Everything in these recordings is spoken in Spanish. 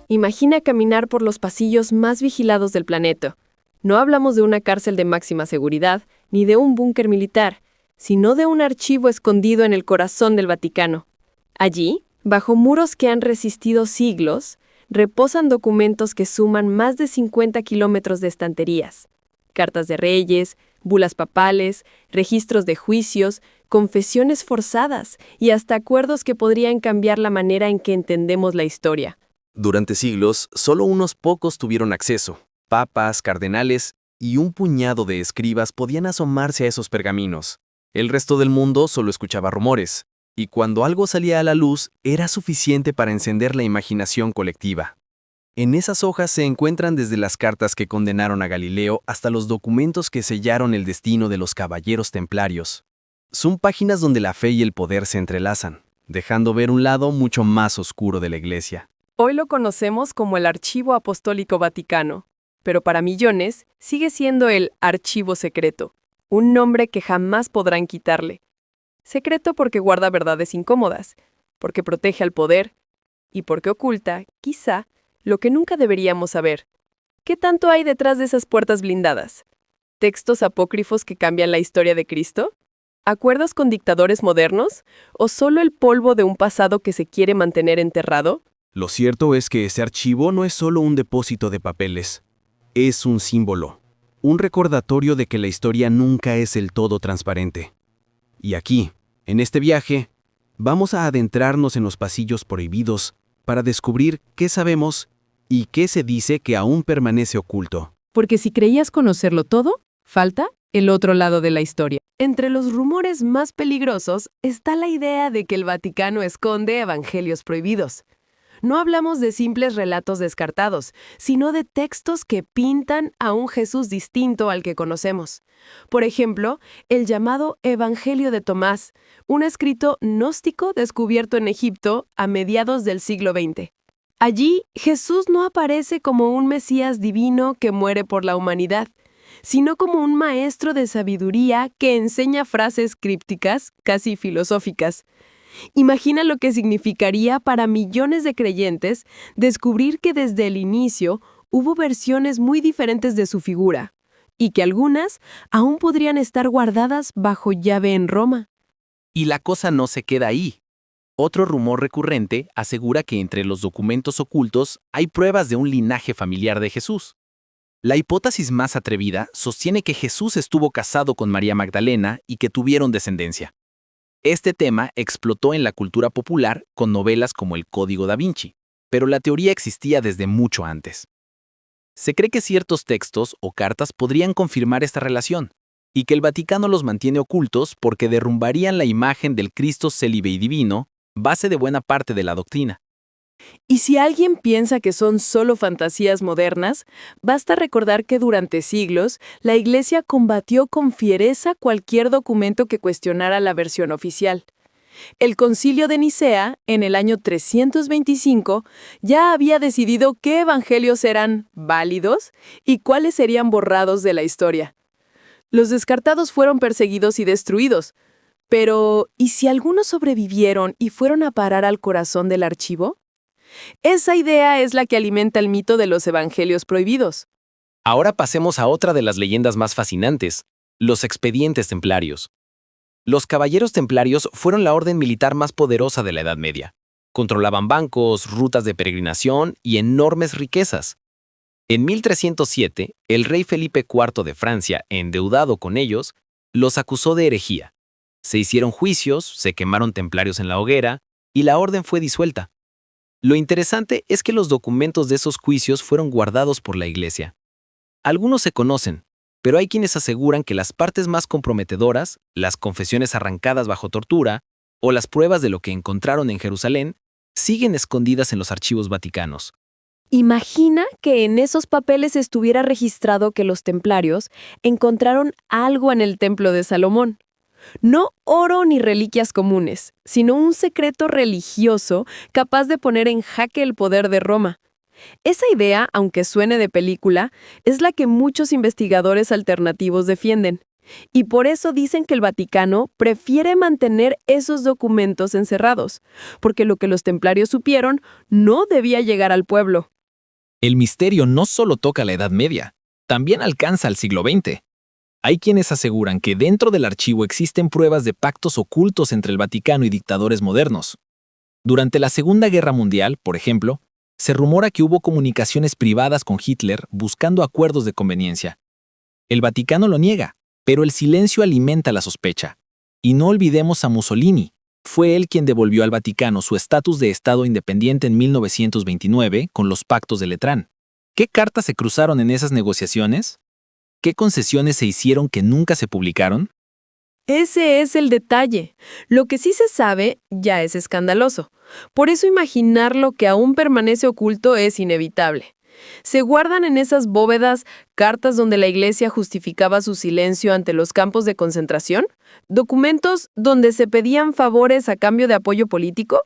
Imagina caminar por los pasillos más vigilados del planeta. No hablamos de una cárcel de máxima seguridad, ni de un búnker militar, sino de un archivo escondido en el corazón del Vaticano. Allí, bajo muros que han resistido siglos, reposan documentos que suman más de 50 kilómetros de estanterías. Cartas de reyes, bulas papales, registros de juicios, confesiones forzadas y hasta acuerdos que podrían cambiar la manera en que entendemos la historia. Durante siglos, solo unos pocos tuvieron acceso. Papas, cardenales y un puñado de escribas podían asomarse a esos pergaminos. El resto del mundo solo escuchaba rumores, y cuando algo salía a la luz, era suficiente para encender la imaginación colectiva. En esas hojas se encuentran desde las cartas que condenaron a Galileo hasta los documentos que sellaron el destino de los caballeros templarios. Son páginas donde la fe y el poder se entrelazan, dejando ver un lado mucho más oscuro de la Iglesia. Hoy lo conocemos como el Archivo Apostólico Vaticano, pero para millones sigue siendo el Archivo Secreto, un nombre que jamás podrán quitarle. Secreto porque guarda verdades incómodas, porque protege al poder y porque oculta, quizá, lo que nunca deberíamos saber. ¿Qué tanto hay detrás de esas puertas blindadas? ¿Textos apócrifos que cambian la historia de Cristo? ¿Acuerdos con dictadores modernos? ¿O solo el polvo de un pasado que se quiere mantener enterrado? Lo cierto es que ese archivo no es solo un depósito de papeles. Es un símbolo, un recordatorio de que la historia nunca es del todo transparente. Y aquí, en este viaje, vamos a adentrarnos en los pasillos prohibidos para descubrir qué sabemos y qué se dice que aún permanece oculto. Porque si creías conocerlo todo, falta el otro lado de la historia. Entre los rumores más peligrosos está la idea de que el Vaticano esconde evangelios prohibidos. No hablamos de simples relatos descartados, sino de textos que pintan a un Jesús distinto al que conocemos. Por ejemplo, el llamado Evangelio de Tomás, un escrito gnóstico descubierto en Egipto a mediados del siglo XX. Allí, Jesús no aparece como un Mesías divino que muere por la humanidad, sino como un maestro de sabiduría que enseña frases crípticas, casi filosóficas. Imagina lo que significaría para millones de creyentes descubrir que desde el inicio hubo versiones muy diferentes de su figura, y que algunas aún podrían estar guardadas bajo llave en Roma. Y la cosa no se queda ahí. Otro rumor recurrente asegura que entre los documentos ocultos hay pruebas de un linaje familiar de Jesús. La hipótesis más atrevida sostiene que Jesús estuvo casado con María Magdalena y que tuvieron descendencia. Este tema explotó en la cultura popular con novelas como El Código da Vinci, pero la teoría existía desde mucho antes. Se cree que ciertos textos o cartas podrían confirmar esta relación, y que el Vaticano los mantiene ocultos porque derrumbarían la imagen del Cristo célibe y divino, base de buena parte de la doctrina. Y si alguien piensa que son solo fantasías modernas, basta recordar que durante siglos la Iglesia combatió con fiereza cualquier documento que cuestionara la versión oficial. El Concilio de Nicea, en el año 325, ya había decidido qué evangelios eran válidos y cuáles serían borrados de la historia. Los descartados fueron perseguidos y destruidos. Pero, ¿y si algunos sobrevivieron y fueron a parar al corazón del archivo? Esa idea es la que alimenta el mito de los evangelios prohibidos. Ahora pasemos a otra de las leyendas más fascinantes, los expedientes templarios. Los caballeros templarios fueron la orden militar más poderosa de la Edad Media. Controlaban bancos, rutas de peregrinación y enormes riquezas. En 1307, el rey Felipe IV de Francia, endeudado con ellos, los acusó de herejía. Se hicieron juicios, se quemaron templarios en la hoguera y la orden fue disuelta. Lo interesante es que los documentos de esos juicios fueron guardados por la Iglesia. Algunos se conocen, pero hay quienes aseguran que las partes más comprometedoras, las confesiones arrancadas bajo tortura o las pruebas de lo que encontraron en Jerusalén, siguen escondidas en los archivos vaticanos. Imagina que en esos papeles estuviera registrado que los templarios encontraron algo en el templo de Salomón. No oro ni reliquias comunes, sino un secreto religioso capaz de poner en jaque el poder de Roma. Esa idea, aunque suene de película, es la que muchos investigadores alternativos defienden. Y por eso dicen que el Vaticano prefiere mantener esos documentos encerrados, porque lo que los templarios supieron no debía llegar al pueblo. El misterio no solo toca la Edad Media, también alcanza al siglo XX. Hay quienes aseguran que dentro del archivo existen pruebas de pactos ocultos entre el Vaticano y dictadores modernos. Durante la Segunda Guerra Mundial, por ejemplo, se rumora que hubo comunicaciones privadas con Hitler buscando acuerdos de conveniencia. El Vaticano lo niega, pero el silencio alimenta la sospecha. Y no olvidemos a Mussolini. Fue él quien devolvió al Vaticano su estatus de Estado independiente en 1929 con los pactos de Letrán. ¿Qué cartas se cruzaron en esas negociaciones? ¿Qué concesiones se hicieron que nunca se publicaron? Ese es el detalle. Lo que sí se sabe ya es escandaloso. Por eso imaginar lo que aún permanece oculto es inevitable. Se guardan en esas bóvedas cartas donde la Iglesia justificaba su silencio ante los campos de concentración, documentos donde se pedían favores a cambio de apoyo político.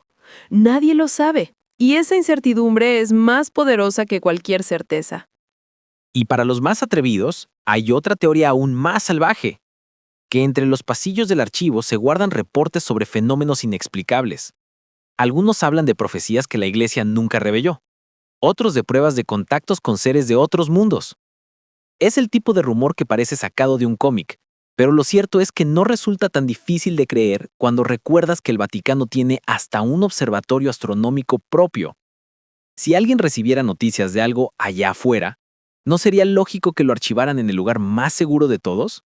Nadie lo sabe, y esa incertidumbre es más poderosa que cualquier certeza. Y para los más atrevidos, hay otra teoría aún más salvaje, que entre los pasillos del archivo se guardan reportes sobre fenómenos inexplicables. Algunos hablan de profecías que la Iglesia nunca reveló, otros de pruebas de contactos con seres de otros mundos. Es el tipo de rumor que parece sacado de un cómic, pero lo cierto es que no resulta tan difícil de creer cuando recuerdas que el Vaticano tiene hasta un observatorio astronómico propio. Si alguien recibiera noticias de algo allá afuera, ¿no sería lógico que lo archivaran en el lugar más seguro de todos?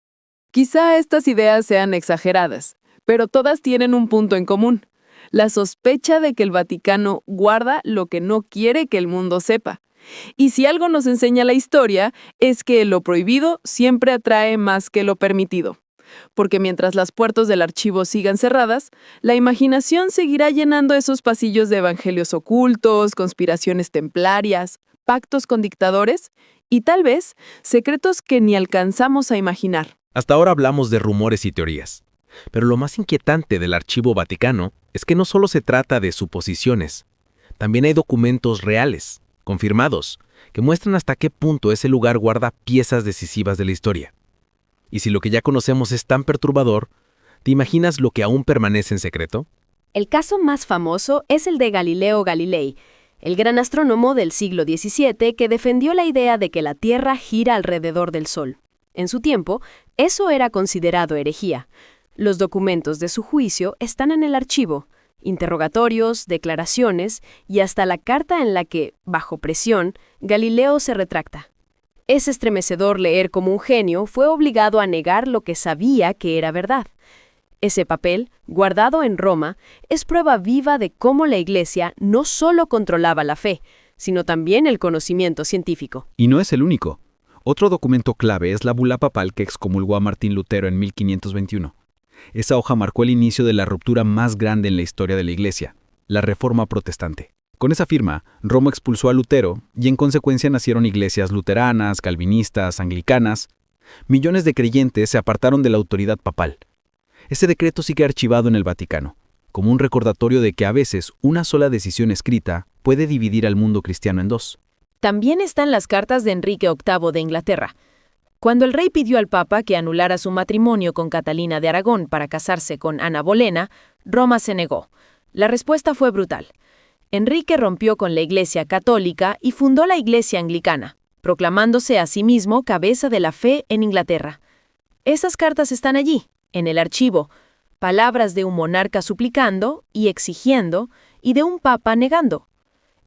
Quizá estas ideas sean exageradas, pero todas tienen un punto en común: la sospecha de que el Vaticano guarda lo que no quiere que el mundo sepa. Y si algo nos enseña la historia, es que lo prohibido siempre atrae más que lo permitido. Porque mientras las puertas del archivo sigan cerradas, la imaginación seguirá llenando esos pasillos de evangelios ocultos, conspiraciones templarias, pactos con dictadores y tal vez secretos que ni alcanzamos a imaginar. Hasta ahora hablamos de rumores y teorías, pero lo más inquietante del Archivo Vaticano es que no solo se trata de suposiciones, también hay documentos reales, confirmados, que muestran hasta qué punto ese lugar guarda piezas decisivas de la historia. Y si lo que ya conocemos es tan perturbador, ¿te imaginas lo que aún permanece en secreto? El caso más famoso es el de Galileo Galilei, el gran astrónomo del siglo XVII que defendió la idea de que la Tierra gira alrededor del Sol. En su tiempo, eso era considerado herejía. Los documentos de su juicio están en el archivo: interrogatorios, declaraciones y hasta la carta en la que, bajo presión, Galileo se retracta. Es estremecedor leer cómo un genio fue obligado a negar lo que sabía que era verdad. Ese papel, guardado en Roma, es prueba viva de cómo la Iglesia no solo controlaba la fe, sino también el conocimiento científico. Y no es el único. Otro documento clave es la bula papal que excomulgó a Martín Lutero en 1521. Esa hoja marcó el inicio de la ruptura más grande en la historia de la Iglesia, la Reforma Protestante. Con esa firma, Roma expulsó a Lutero y en consecuencia nacieron iglesias luteranas, calvinistas, anglicanas. Millones de creyentes se apartaron de la autoridad papal. Ese decreto sigue archivado en el Vaticano, como un recordatorio de que a veces una sola decisión escrita puede dividir al mundo cristiano en dos. También están las cartas de Enrique VIII de Inglaterra. Cuando el rey pidió al Papa que anulara su matrimonio con Catalina de Aragón para casarse con Ana Bolena, Roma se negó. La respuesta fue brutal. Enrique rompió con la Iglesia católica y fundó la Iglesia anglicana, proclamándose a sí mismo cabeza de la fe en Inglaterra. Esas cartas están allí, en el archivo, palabras de un monarca suplicando y exigiendo, y de un papa negando.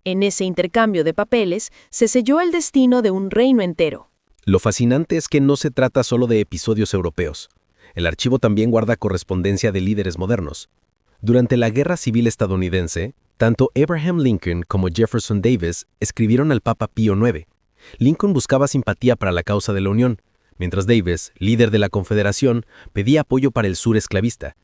En ese intercambio de papeles se selló el destino de un reino entero. Lo fascinante es que no se trata solo de episodios europeos. El archivo también guarda correspondencia de líderes modernos. Durante la Guerra Civil estadounidense, tanto Abraham Lincoln como Jefferson Davis escribieron al Papa Pío IX. Lincoln buscaba simpatía para la causa de la Unión, mientras Davis, líder de la Confederación, pedía apoyo para el sur esclavista.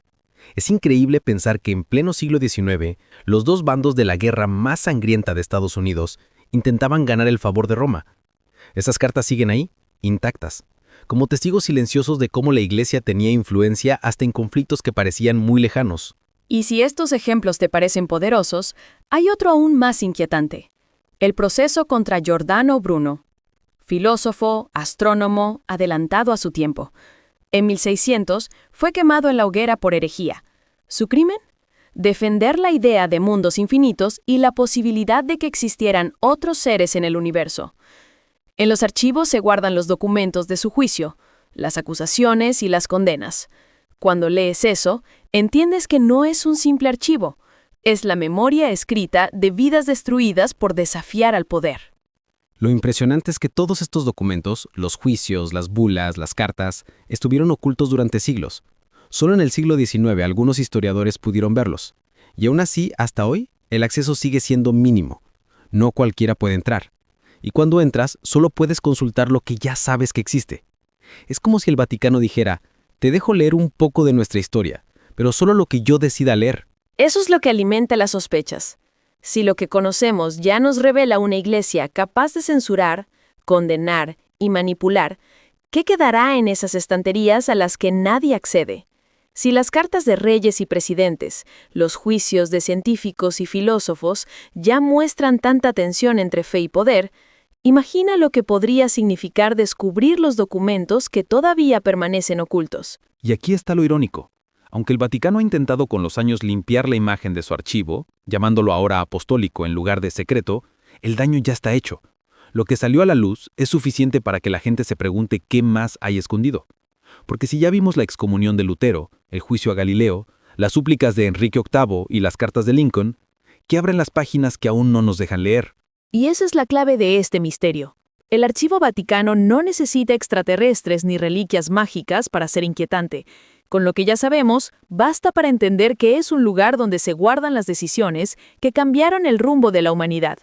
Es increíble pensar que en pleno siglo XIX, los dos bandos de la guerra más sangrienta de Estados Unidos intentaban ganar el favor de Roma. Esas cartas siguen ahí, intactas, como testigos silenciosos de cómo la Iglesia tenía influencia hasta en conflictos que parecían muy lejanos. Y si estos ejemplos te parecen poderosos, hay otro aún más inquietante: el proceso contra Giordano Bruno, filósofo, astrónomo, adelantado a su tiempo. En 1600 fue quemado en la hoguera por herejía. ¿Su crimen? defender la idea de mundos infinitos y la posibilidad de que existieran otros seres en el universo. En los archivos se guardan los documentos de su juicio, las acusaciones y las condenas. Cuando lees eso, entiendes que no es un simple archivo, es la memoria escrita de vidas destruidas por desafiar al poder. Lo impresionante es que todos estos documentos, los juicios, las bulas, las cartas, estuvieron ocultos durante siglos. Solo en el siglo XIX algunos historiadores pudieron verlos. Y aún así, hasta hoy, el acceso sigue siendo mínimo. No cualquiera puede entrar. Y cuando entras, solo puedes consultar lo que ya sabes que existe. Es como si el Vaticano dijera, te dejo leer un poco de nuestra historia, pero solo lo que yo decida leer. Eso es lo que alimenta las sospechas. Si lo que conocemos ya nos revela una iglesia capaz de censurar, condenar y manipular, ¿qué quedará en esas estanterías a las que nadie accede? Si las cartas de reyes y presidentes, los juicios de científicos y filósofos ya muestran tanta tensión entre fe y poder, imagina lo que podría significar descubrir los documentos que todavía permanecen ocultos. Y aquí está lo irónico. Aunque el Vaticano ha intentado con los años limpiar la imagen de su archivo, llamándolo ahora apostólico en lugar de secreto, el daño ya está hecho. Lo que salió a la luz es suficiente para que la gente se pregunte qué más hay escondido. Porque si ya vimos la excomunión de Lutero, el juicio a Galileo, las súplicas de Enrique VIII y las cartas de Lincoln, ¿qué abren las páginas que aún no nos dejan leer? Y esa es la clave de este misterio. El Archivo Vaticano no necesita extraterrestres ni reliquias mágicas para ser inquietante. Con lo que ya sabemos, basta para entender que es un lugar donde se guardan las decisiones que cambiaron el rumbo de la humanidad.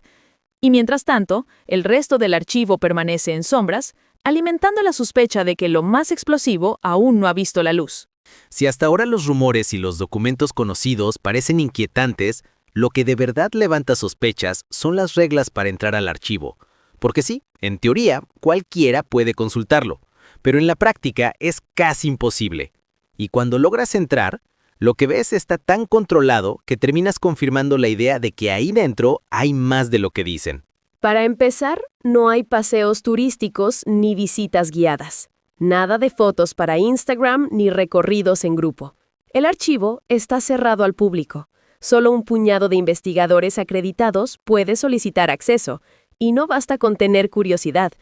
Y mientras tanto, el resto del archivo permanece en sombras, alimentando la sospecha de que lo más explosivo aún no ha visto la luz. Si hasta ahora los rumores y los documentos conocidos parecen inquietantes, lo que de verdad levanta sospechas son las reglas para entrar al archivo. Porque sí, en teoría, cualquiera puede consultarlo, pero en la práctica es casi imposible. Y cuando logras entrar, lo que ves está tan controlado que terminas confirmando la idea de que ahí dentro hay más de lo que dicen. Para empezar, no hay paseos turísticos ni visitas guiadas. Nada de fotos para Instagram ni recorridos en grupo. El archivo está cerrado al público. Solo un puñado de investigadores acreditados puede solicitar acceso, y no basta con tener curiosidad.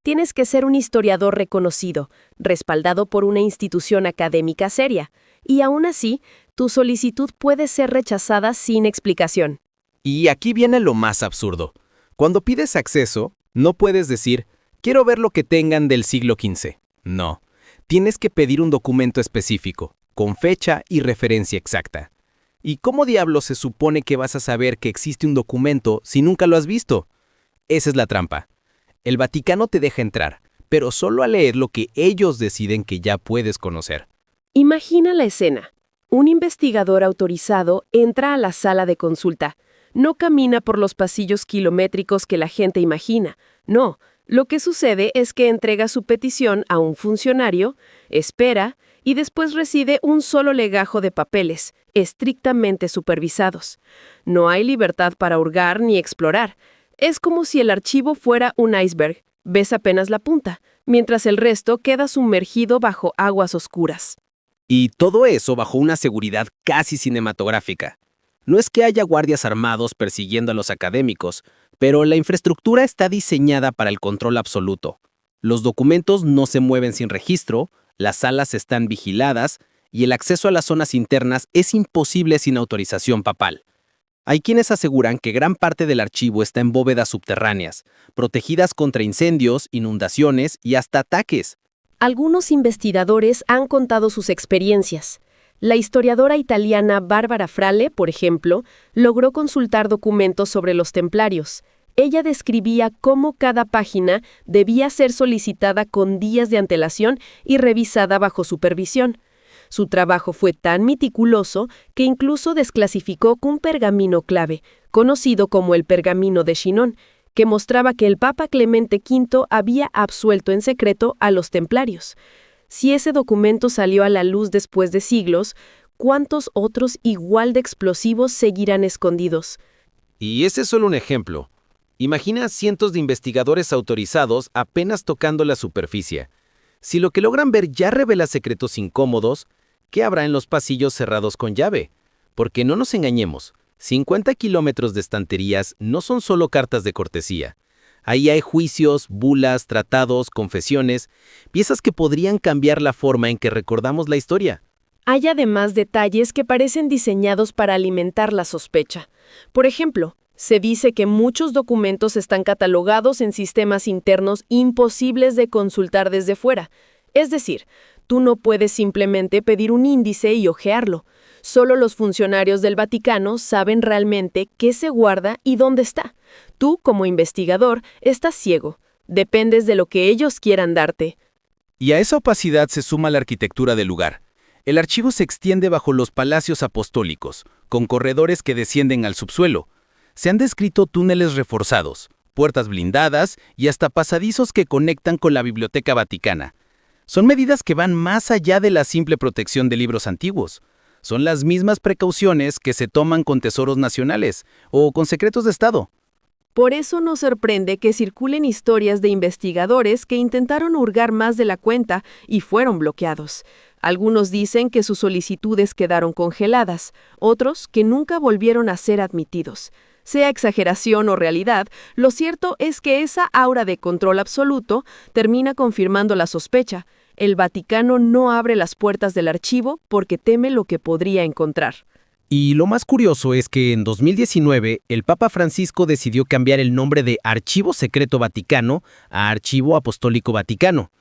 Tienes que ser un historiador reconocido, respaldado por una institución académica seria, y aún así, tu solicitud puede ser rechazada sin explicación. Y aquí viene lo más absurdo. Cuando pides acceso, no puedes decir, quiero ver lo que tengan del siglo XV. No, tienes que pedir un documento específico, con fecha y referencia exacta. ¿Y cómo diablos se supone que vas a saber que existe un documento si nunca lo has visto? Esa es la trampa. El Vaticano te deja entrar, pero solo a leer lo que ellos deciden que ya puedes conocer. Imagina la escena. Un investigador autorizado entra a la sala de consulta. No camina por los pasillos kilométricos que la gente imagina. No, lo que sucede es que entrega su petición a un funcionario, espera y después recibe un solo legajo de papeles, estrictamente supervisados. No hay libertad para hurgar ni explorar. Es como si el archivo fuera un iceberg. Ves apenas la punta, mientras el resto queda sumergido bajo aguas oscuras. Y todo eso bajo una seguridad casi cinematográfica. No es que haya guardias armados persiguiendo a los académicos, pero la infraestructura está diseñada para el control absoluto. Los documentos no se mueven sin registro, las salas están vigiladas y el acceso a las zonas internas es imposible sin autorización papal. Hay quienes aseguran que gran parte del archivo está en bóvedas subterráneas, protegidas contra incendios, inundaciones y hasta ataques. Algunos investigadores han contado sus experiencias. La historiadora italiana Barbara Frale, por ejemplo, logró consultar documentos sobre los templarios. Ella describía cómo cada página debía ser solicitada con días de antelación y revisada bajo supervisión. Su trabajo fue tan meticuloso que incluso desclasificó un pergamino clave, conocido como el Pergamino de Chinon, que mostraba que el Papa Clemente V había absuelto en secreto a los templarios. Si ese documento salió a la luz después de siglos, ¿cuántos otros igual de explosivos seguirán escondidos? Y ese es solo un ejemplo. Imagina cientos de investigadores autorizados apenas tocando la superficie. Si lo que logran ver ya revela secretos incómodos, ¿qué habrá en los pasillos cerrados con llave? Porque no nos engañemos, 50 kilómetros de estanterías no son solo cartas de cortesía. Ahí hay juicios, bulas, tratados, confesiones, piezas que podrían cambiar la forma en que recordamos la historia. Hay además detalles que parecen diseñados para alimentar la sospecha. Por ejemplo, se dice que muchos documentos están catalogados en sistemas internos imposibles de consultar desde fuera. Es decir, tú no puedes simplemente pedir un índice y hojearlo. Solo los funcionarios del Vaticano saben realmente qué se guarda y dónde está. Tú, como investigador, estás ciego. Dependes de lo que ellos quieran darte. Y a esa opacidad se suma la arquitectura del lugar. El archivo se extiende bajo los palacios apostólicos, con corredores que descienden al subsuelo. Se han descrito túneles reforzados, puertas blindadas y hasta pasadizos que conectan con la Biblioteca Vaticana. Son medidas que van más allá de la simple protección de libros antiguos. Son las mismas precauciones que se toman con tesoros nacionales o con secretos de Estado. Por eso nos sorprende que circulen historias de investigadores que intentaron hurgar más de la cuenta y fueron bloqueados. Algunos dicen que sus solicitudes quedaron congeladas, otros que nunca volvieron a ser admitidos. Sea exageración o realidad, lo cierto es que esa aura de control absoluto termina confirmando la sospecha. El Vaticano no abre las puertas del archivo porque teme lo que podría encontrar. Y lo más curioso es que en 2019 el Papa Francisco decidió cambiar el nombre de Archivo Secreto Vaticano a Archivo Apostólico Vaticano.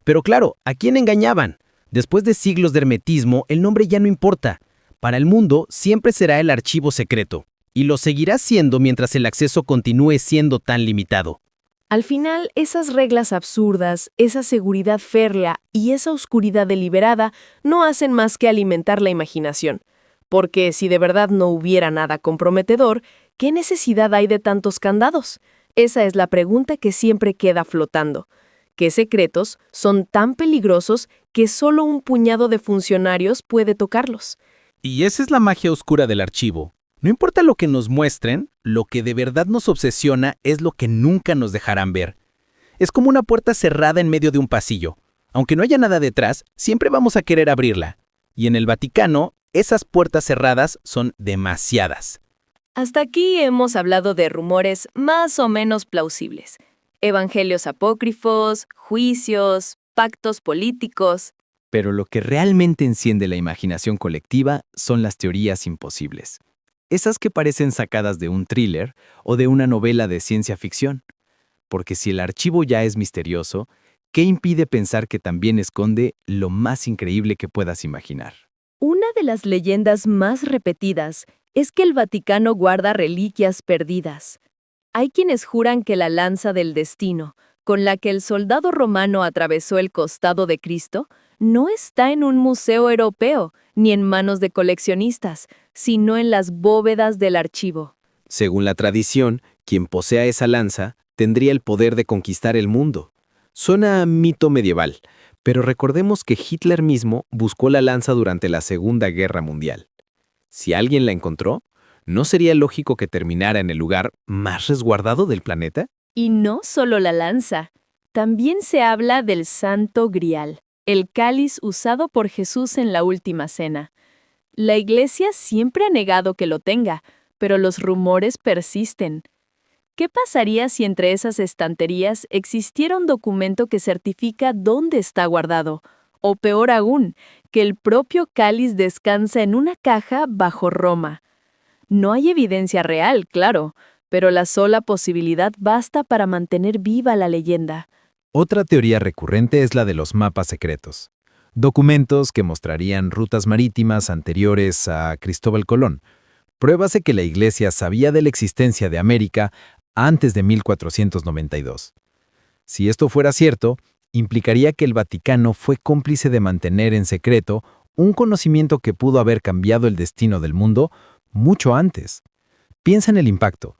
Pero claro, ¿a quién engañaban? Después de siglos de hermetismo, el nombre ya no importa. Para el mundo siempre será el archivo secreto. Y lo seguirá siendo mientras el acceso continúe siendo tan limitado. Al final, esas reglas absurdas, esa seguridad férrea y esa oscuridad deliberada no hacen más que alimentar la imaginación. Porque si de verdad no hubiera nada comprometedor, ¿qué necesidad hay de tantos candados? Esa es la pregunta que siempre queda flotando. ¿Qué secretos son tan peligrosos que solo un puñado de funcionarios puede tocarlos? Y esa es la magia oscura del archivo. No importa lo que nos muestren, lo que de verdad nos obsesiona es lo que nunca nos dejarán ver. Es como una puerta cerrada en medio de un pasillo. Aunque no haya nada detrás, siempre vamos a querer abrirla. Y en el Vaticano, esas puertas cerradas son demasiadas. Hasta aquí hemos hablado de rumores más o menos plausibles. Evangelios apócrifos, juicios, pactos políticos. Pero lo que realmente enciende la imaginación colectiva son las teorías imposibles. Esas que parecen sacadas de un thriller o de una novela de ciencia ficción. Porque si el archivo ya es misterioso, ¿qué impide pensar que también esconde lo más increíble que puedas imaginar? Una de las leyendas más repetidas es que el Vaticano guarda reliquias perdidas. Hay quienes juran que la lanza del destino, con la que el soldado romano atravesó el costado de Cristo, no está en un museo europeo ni en manos de coleccionistas, sino en las bóvedas del archivo. Según la tradición, quien posea esa lanza tendría el poder de conquistar el mundo. Suena a mito medieval, pero recordemos que Hitler mismo buscó la lanza durante la Segunda Guerra Mundial. Si alguien la encontró, ¿no sería lógico que terminara en el lugar más resguardado del planeta? Y no solo la lanza, también se habla del Santo Grial, el cáliz usado por Jesús en la Última Cena. La Iglesia siempre ha negado que lo tenga, pero los rumores persisten. ¿Qué pasaría si entre esas estanterías existiera un documento que certifica dónde está guardado? O peor aún, que el propio cáliz descansa en una caja bajo Roma. No hay evidencia real, claro, pero la sola posibilidad basta para mantener viva la leyenda. Otra teoría recurrente es la de los mapas secretos. Documentos que mostrarían rutas marítimas anteriores a Cristóbal Colón. Pruebas de que la Iglesia sabía de la existencia de América antes de 1492. Si esto fuera cierto, implicaría que el Vaticano fue cómplice de mantener en secreto un conocimiento que pudo haber cambiado el destino del mundo mucho antes. Piensa en el impacto.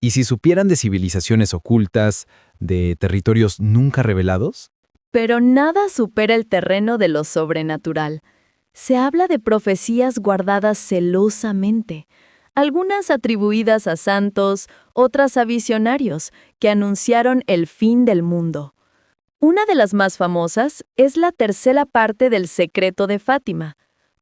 ¿Y si supieran de civilizaciones ocultas, de territorios nunca revelados? Pero nada supera el terreno de lo sobrenatural. Se habla de profecías guardadas celosamente, algunas atribuidas a santos, otras a visionarios, que anunciaron el fin del mundo. Una de las más famosas es la tercera parte del Secreto de Fátima,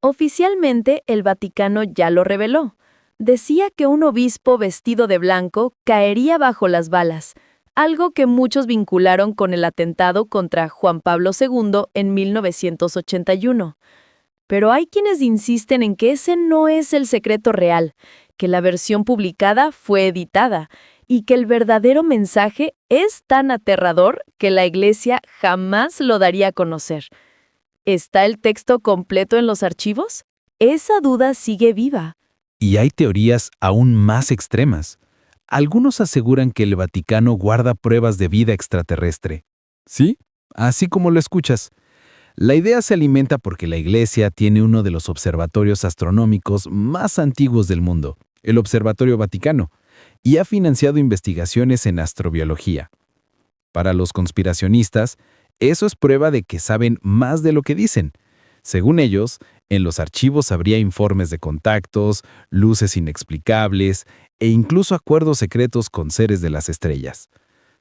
Oficialmente, el Vaticano ya lo reveló. Decía que un obispo vestido de blanco caería bajo las balas, algo que muchos vincularon con el atentado contra Juan Pablo II en 1981. Pero hay quienes insisten en que ese no es el secreto real, que la versión publicada fue editada y que el verdadero mensaje es tan aterrador que la Iglesia jamás lo daría a conocer. ¿Está el texto completo en los archivos? Esa duda sigue viva. Y hay teorías aún más extremas. Algunos aseguran que el Vaticano guarda pruebas de vida extraterrestre. Sí, así como lo escuchas. La idea se alimenta porque la Iglesia tiene uno de los observatorios astronómicos más antiguos del mundo, el Observatorio Vaticano, y ha financiado investigaciones en astrobiología. Para los conspiracionistas, eso es prueba de que saben más de lo que dicen. Según ellos, en los archivos habría informes de contactos, luces inexplicables e incluso acuerdos secretos con seres de las estrellas.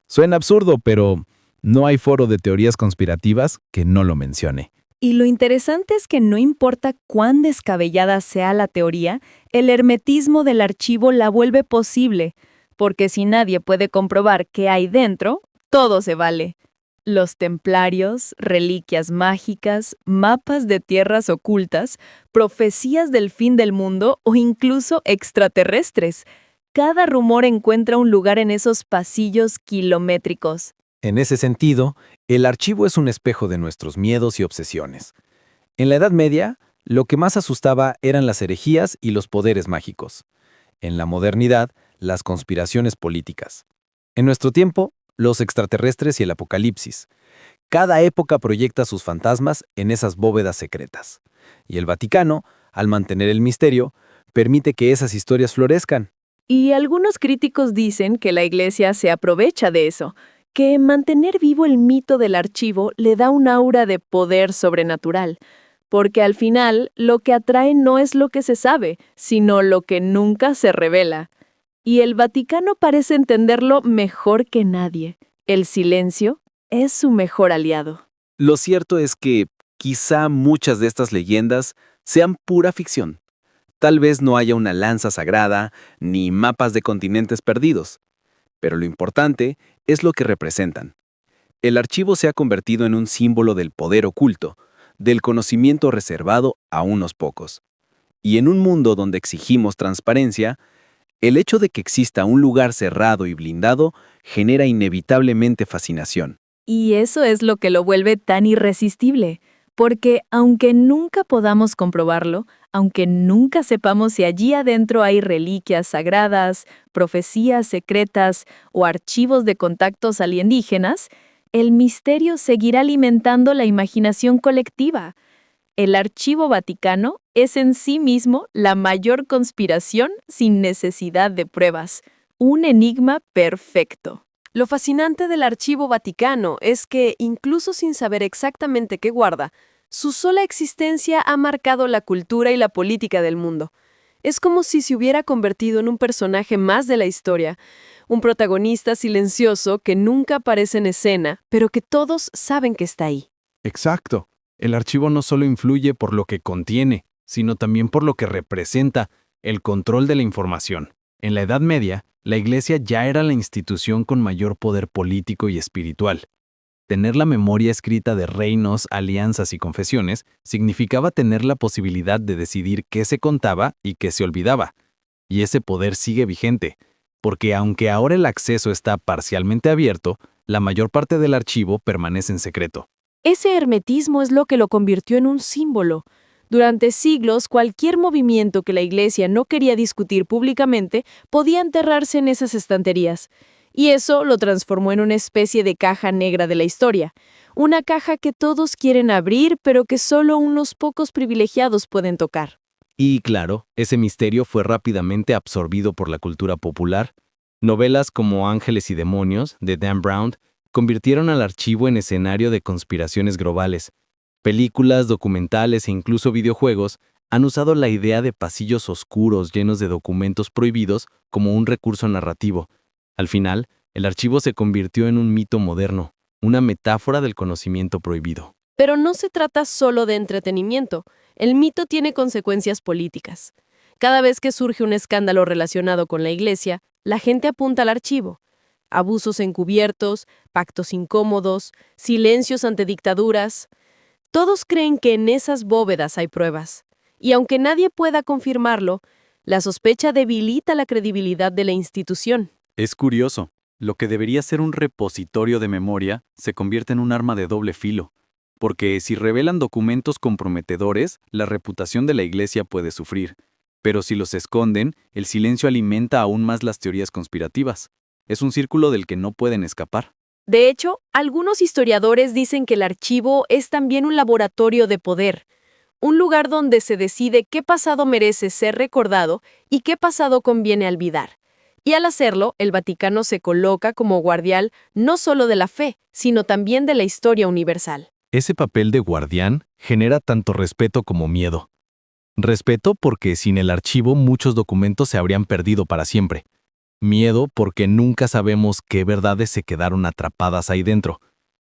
Suena absurdo, pero no hay foro de teorías conspirativas que no lo mencione. Y lo interesante es que no importa cuán descabellada sea la teoría, el hermetismo del archivo la vuelve posible, porque si nadie puede comprobar qué hay dentro, todo se vale. Los templarios, reliquias mágicas, mapas de tierras ocultas, profecías del fin del mundo o incluso extraterrestres. Cada rumor encuentra un lugar en esos pasillos kilométricos. En ese sentido, el archivo es un espejo de nuestros miedos y obsesiones. En la Edad Media, lo que más asustaba eran las herejías y los poderes mágicos. En la modernidad, las conspiraciones políticas. En nuestro tiempo, los extraterrestres y el apocalipsis. Cada época proyecta sus fantasmas en esas bóvedas secretas. Y el Vaticano, al mantener el misterio, permite que esas historias florezcan. Y algunos críticos dicen que la Iglesia se aprovecha de eso, que mantener vivo el mito del archivo le da un aura de poder sobrenatural, porque al final lo que atrae no es lo que se sabe, sino lo que nunca se revela. Y el Vaticano parece entenderlo mejor que nadie. El silencio es su mejor aliado. Lo cierto es que quizá muchas de estas leyendas sean pura ficción. Tal vez no haya una lanza sagrada ni mapas de continentes perdidos, pero lo importante es lo que representan. El archivo se ha convertido en un símbolo del poder oculto, del conocimiento reservado a unos pocos. Y en un mundo donde exigimos transparencia, el hecho de que exista un lugar cerrado y blindado genera inevitablemente fascinación. Y eso es lo que lo vuelve tan irresistible, porque aunque nunca podamos comprobarlo, aunque nunca sepamos si allí adentro hay reliquias sagradas, profecías secretas o archivos de contactos alienígenas, el misterio seguirá alimentando la imaginación colectiva. El Archivo Vaticano es en sí mismo la mayor conspiración sin necesidad de pruebas, un enigma perfecto. Lo fascinante del Archivo Vaticano es que, incluso sin saber exactamente qué guarda, su sola existencia ha marcado la cultura y la política del mundo. Es como si se hubiera convertido en un personaje más de la historia, un protagonista silencioso que nunca aparece en escena, pero que todos saben que está ahí. Exacto. El archivo no solo influye por lo que contiene, sino también por lo que representa, el control de la información. En la Edad Media, la Iglesia ya era la institución con mayor poder político y espiritual. Tener la memoria escrita de reinos, alianzas y confesiones significaba tener la posibilidad de decidir qué se contaba y qué se olvidaba. Y ese poder sigue vigente, porque aunque ahora el acceso está parcialmente abierto, la mayor parte del archivo permanece en secreto. Ese hermetismo es lo que lo convirtió en un símbolo. Durante siglos, cualquier movimiento que la Iglesia no quería discutir públicamente podía enterrarse en esas estanterías. Y eso lo transformó en una especie de caja negra de la historia. Una caja que todos quieren abrir, pero que solo unos pocos privilegiados pueden tocar. Y claro, ese misterio fue rápidamente absorbido por la cultura popular. Novelas como Ángeles y Demonios, de Dan Brown, convirtieron al archivo en escenario de conspiraciones globales. Películas, documentales e incluso videojuegos han usado la idea de pasillos oscuros llenos de documentos prohibidos como un recurso narrativo. Al final, el archivo se convirtió en un mito moderno, una metáfora del conocimiento prohibido. Pero no se trata solo de entretenimiento. El mito tiene consecuencias políticas. Cada vez que surge un escándalo relacionado con la Iglesia, la gente apunta al archivo. Abusos encubiertos, pactos incómodos, silencios ante dictaduras. Todos creen que en esas bóvedas hay pruebas. Y aunque nadie pueda confirmarlo, la sospecha debilita la credibilidad de la institución. Es curioso. Lo que debería ser un repositorio de memoria se convierte en un arma de doble filo. Porque si revelan documentos comprometedores, la reputación de la Iglesia puede sufrir. Pero si los esconden, el silencio alimenta aún más las teorías conspirativas. Es un círculo del que no pueden escapar. De hecho, algunos historiadores dicen que el archivo es también un laboratorio de poder, un lugar donde se decide qué pasado merece ser recordado y qué pasado conviene olvidar. Y al hacerlo, el Vaticano se coloca como guardián no solo de la fe, sino también de la historia universal. Ese papel de guardián genera tanto respeto como miedo. Respeto porque sin el archivo muchos documentos se habrían perdido para siempre. Miedo porque nunca sabemos qué verdades se quedaron atrapadas ahí dentro.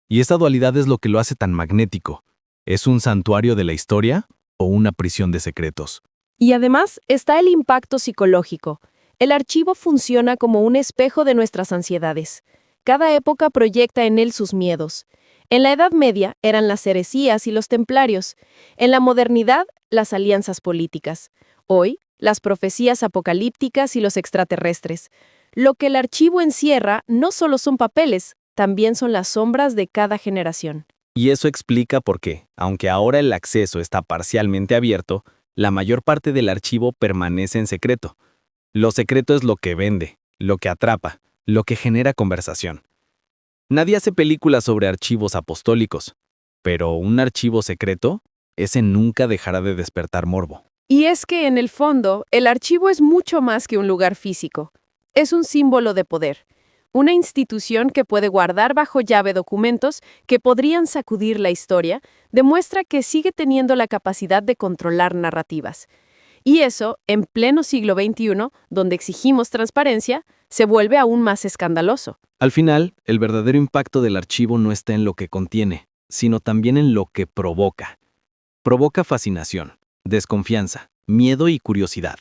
Y esta dualidad es lo que lo hace tan magnético. ¿Es un santuario de la historia o una prisión de secretos? Y además está el impacto psicológico. El archivo funciona como un espejo de nuestras ansiedades. Cada época proyecta en él sus miedos. En la Edad Media eran las heresías y los templarios. En la modernidad, las alianzas políticas. Hoy, las profecías apocalípticas y los extraterrestres. Lo que el archivo encierra no solo son papeles, también son las sombras de cada generación. Y eso explica por qué, aunque ahora el acceso está parcialmente abierto, la mayor parte del archivo permanece en secreto. Lo secreto es lo que vende, lo que atrapa, lo que genera conversación. Nadie hace películas sobre archivos apostólicos, pero un archivo secreto, ese nunca dejará de despertar morbo. Y es que, en el fondo, el archivo es mucho más que un lugar físico. Es un símbolo de poder, una institución que puede guardar bajo llave documentos que podrían sacudir la historia, demuestra que sigue teniendo la capacidad de controlar narrativas. Y eso, en pleno siglo XXI, donde exigimos transparencia, se vuelve aún más escandaloso. Al final, el verdadero impacto del archivo no está en lo que contiene, sino también en lo que provoca. Provoca fascinación, desconfianza, miedo y curiosidad.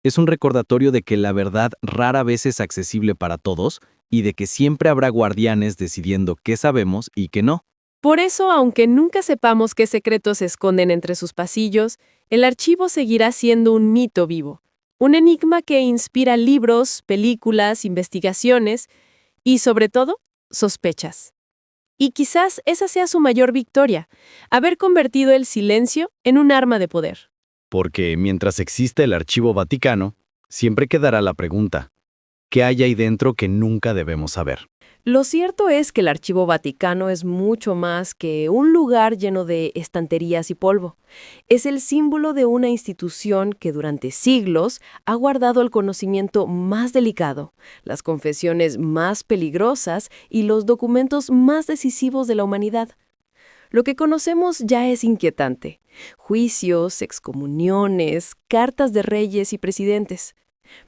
Es un recordatorio de que la verdad rara vez es accesible para todos y de que siempre habrá guardianes decidiendo qué sabemos y qué no. Por eso, aunque nunca sepamos qué secretos se esconden entre sus pasillos, el archivo seguirá siendo un mito vivo, un enigma que inspira libros, películas, investigaciones y, sobre todo, sospechas. Y quizás esa sea su mayor victoria, haber convertido el silencio en un arma de poder. Porque mientras exista el Archivo Vaticano, siempre quedará la pregunta, ¿qué hay ahí dentro que nunca debemos saber? Lo cierto es que el Archivo Vaticano es mucho más que un lugar lleno de estanterías y polvo. Es el símbolo de una institución que durante siglos ha guardado el conocimiento más delicado, las confesiones más peligrosas y los documentos más decisivos de la humanidad. Lo que conocemos ya es inquietante. Juicios, excomuniones, cartas de reyes y presidentes.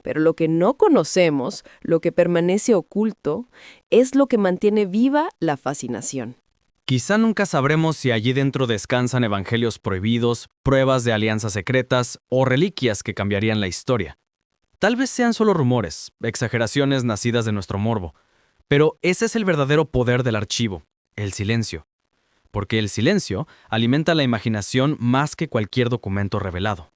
Pero lo que no conocemos, lo que permanece oculto, es lo que mantiene viva la fascinación. Quizá nunca sabremos si allí dentro descansan evangelios prohibidos, pruebas de alianzas secretas o reliquias que cambiarían la historia. Tal vez sean solo rumores, exageraciones nacidas de nuestro morbo. Pero ese es el verdadero poder del archivo, el silencio. Porque el silencio alimenta la imaginación más que cualquier documento revelado.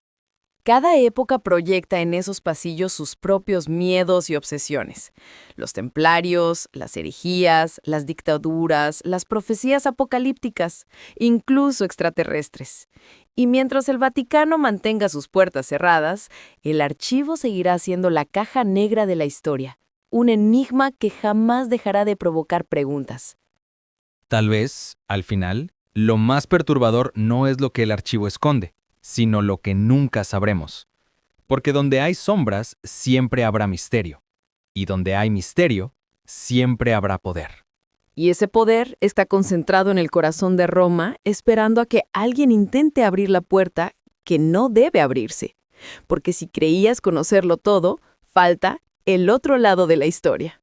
Cada época proyecta en esos pasillos sus propios miedos y obsesiones. Los templarios, las herejías, las dictaduras, las profecías apocalípticas, incluso extraterrestres. Y mientras el Vaticano mantenga sus puertas cerradas, el archivo seguirá siendo la caja negra de la historia, un enigma que jamás dejará de provocar preguntas. Tal vez, al final, lo más perturbador no es lo que el archivo esconde, sino lo que nunca sabremos. Porque donde hay sombras, siempre habrá misterio. Y donde hay misterio, siempre habrá poder. Y ese poder está concentrado en el corazón de Roma, esperando a que alguien intente abrir la puerta que no debe abrirse. Porque si creías conocerlo todo, falta el otro lado de la historia.